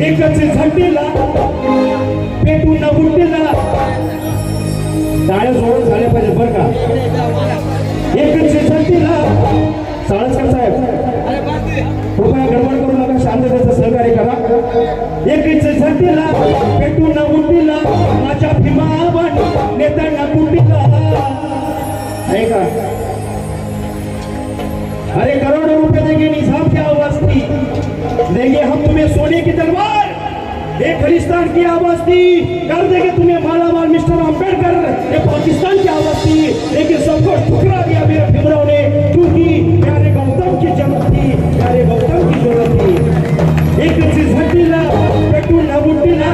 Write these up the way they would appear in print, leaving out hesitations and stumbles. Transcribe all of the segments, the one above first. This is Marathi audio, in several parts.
एकच झटला पेटू न उठला टाळ्या जोडून झाल्या पाहिजे बरं का. एकच झटला साळसकर साहेब कृपया गडबड करू नका, शांततेचं सहकार्य करा. एकच झटला पेटू न उठला माझ्या भीमावानी नेत्यांना कुटीला आहे का. अरे करोड़ों रुपए देंगे निजाम की आवाज थी, देंगे हम तुम्हें सोने की तलवार, ये खालिस्तान की आवाज थी, कर देंगे तुम्हें मालामाल मिस्टर अंबेडकर, ये पाकिस्तान की आवाज थी, लेकिन सबको ठुकरा दिया मेरे भीमराव ने, क्योंकि प्यारे गौतम की जरूरत थी, प्यारे गौतम की जरूरत थी. एक चीज हटीला पेटू न उठला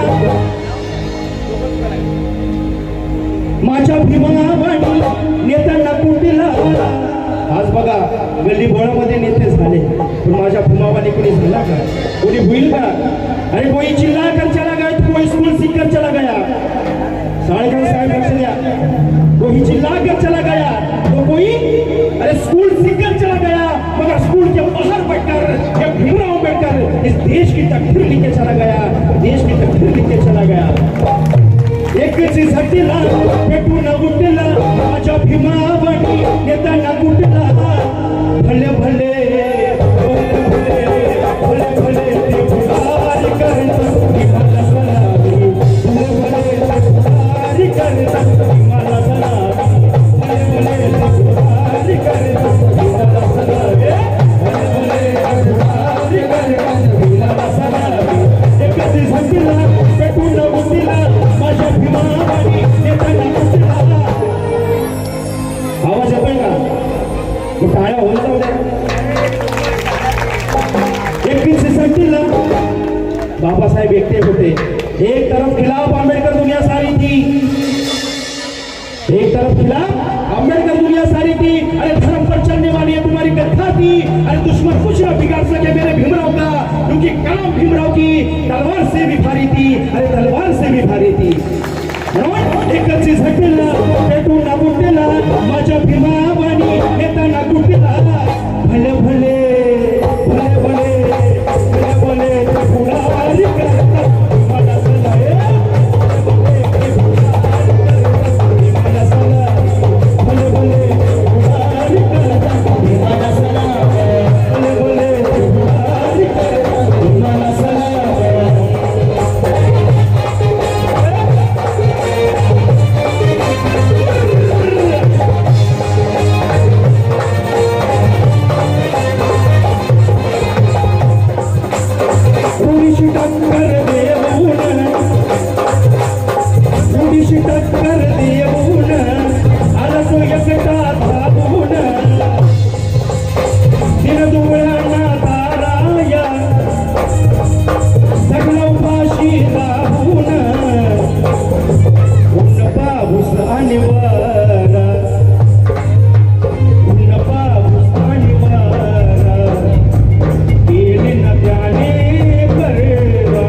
माझ्या भीमावानी नेत्यांना कुटीला. आज बघा गल्ली बोळामध्ये नेते झाले, पण माझ्या भीमावानी कोणी झाला का, कोणी होईल का. अरे कोई चिल्ला कर चला गया तो कोई स्कूल सीख कर चला गया. साळेकर साहेब लक्ष द्या, कोई चिल्ला कर चला गया तो कोई अरे स्कूल सीख कर चला गया, मगर स्कूल के बाहर बैठकर ये भीमराव अम्बेडकर इस देश की तकदीर लिखे चला गया, देश की तकदीर लिखे चला गया. एक चीज हटीला पेटू न उठला माझ्या भीमावानी नेत्यांना कुटीला. भले भले भले भले ते पुढार करता मला सलामी, भले भले ते पुढार करता मला सलामी, भले भले ते पुढार करता मला सलामी, भले भले ते पुढार करता मला सलामी. एक चीज हटीला पेटू न उठला माझ्या भीमावानी नेत्यांना कुटीला. आवाज येतोय का, टाळ्या होऊन जाऊ द्या. 21 बाबासाहेब एकटे होते. एक तरफ खिलाफ आंबेडकर दुनिया सारी थी, एक तरफ खिलाफ आंबेडकर दुनिया सारी थी. अरे धर्म पर चलने वाली है तुम्हारी कथा थी. अरे दुश्मन कुछ न बिगाड़ सके मेरे भीमराव का, क्योंकि काम भीमराव की तलवार से भी भारी थी. अरे तलवार से भी भारी थी. एकच चीज हटला पेटू न उठला माझ्या भीमावानी नेत्यांना कुटीला. भले भले भले भले भले भले ते पुढार करता मला सलामी, मला सलामी, भले भले पुढार करता मला सलामी, भले भले पुढार करता मला सलामी. टक्कर देऊन आला तो एकटा धावून, दिन डोळ्यांना ताराया सगळं उपाशी राहून. ऊन पाऊस आणि वारा, ऊन पाऊस आणि वारा, गेले नद्याने परवा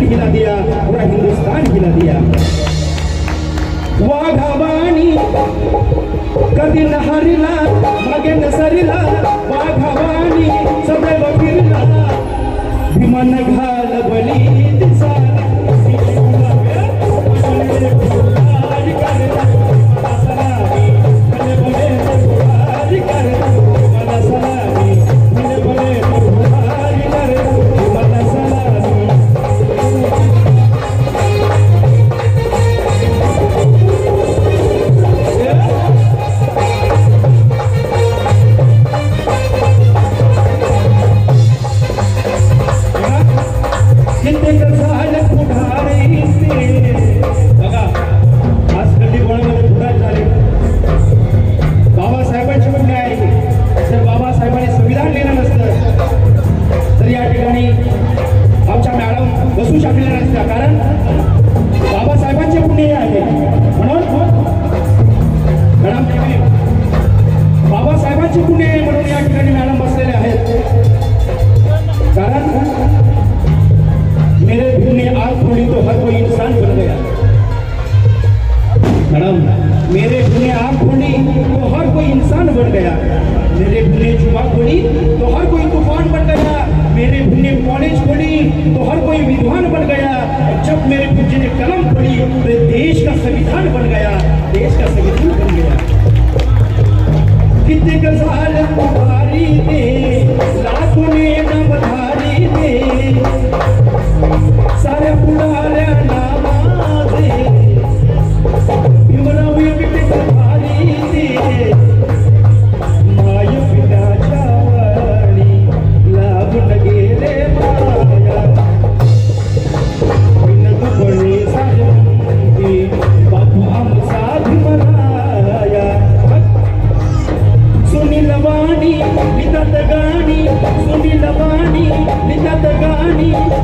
हिंदुस्तान हिला दिया, पूरा हिंदुस्तान हिला दिया. वाघावाणी कधी न हरिला, मागे न सरिला, वाघावाणी सदैव फिरला, भीमन घाल बली दिसाला. मेरे भूने आँख खोली तो हर कोई इंसान बन गया, मेरे भूने जुबा खोली तो हर कोई तूफान बन गया, मेरे भूने कॉलेज खोली तो हर कोई विद्वान बन गया, जब मेरे पूज्य ने कलम खोली तो देश का संविधान बन गया, देश का संविधान बन गया. कितने गजाल पुकारी दे, लाखों ने न बधारी दे, सारे पुराने नामाजे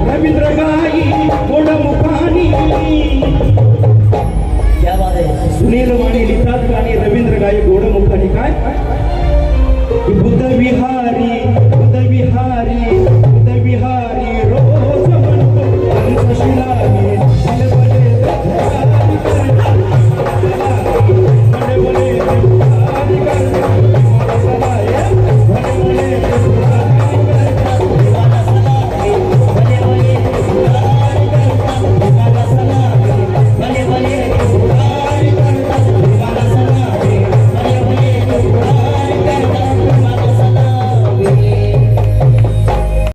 रवींद्र गाई गोड मुखानी. सुनील वाणी लिहितात गाणी रवींद्र गाई गोड मुखानी. काय बुद्ध विहारी